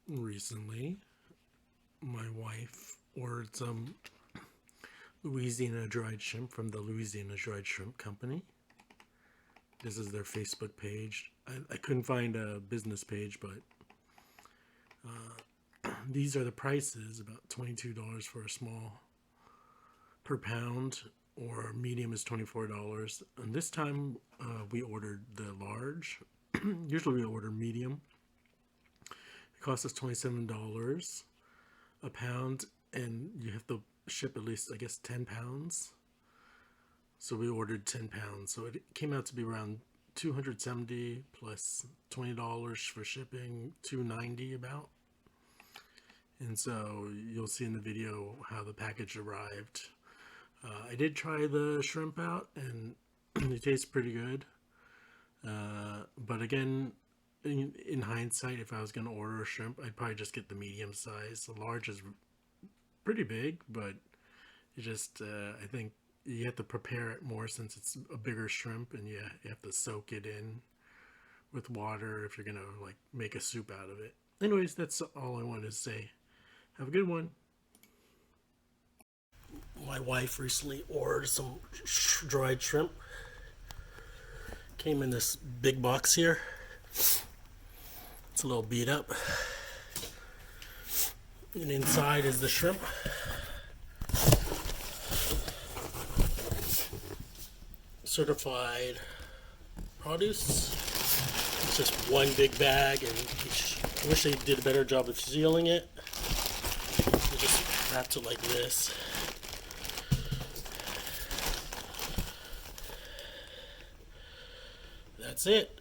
Recently, my wife ordered some Louisiana dried shrimp from the Louisiana Dried Shrimp Company. This is their Facebook page. I couldn't find a business page, but these are the prices, about $22 for a small per pound, or medium is $24. And this time we ordered the large. Usually we order medium. It costs us $27 a pound, and you have to ship at least, I guess, 10 pounds. So we ordered 10 pounds. So it came out to be around $270 plus $20 for shipping, $290 about. And so you'll see in the video how the package arrived. I did try the shrimp out, and it tastes pretty good. But again, in hindsight, if I was going to order a shrimp, I'd probably just get the medium size. The large is pretty big, but it just, I think you have to prepare it more since it's a bigger shrimp, and you have to soak it in with water if you're going to like make a soup out of it. Anyways, that's all I wanted to say. Have a good one. My wife recently ordered some dried shrimp. Came in this big box here. It's a little beat up. And inside is the shrimp. Certified produce. It's just one big bag, and I wish they did a better job of sealing it. They just wrapped it like this. That's it.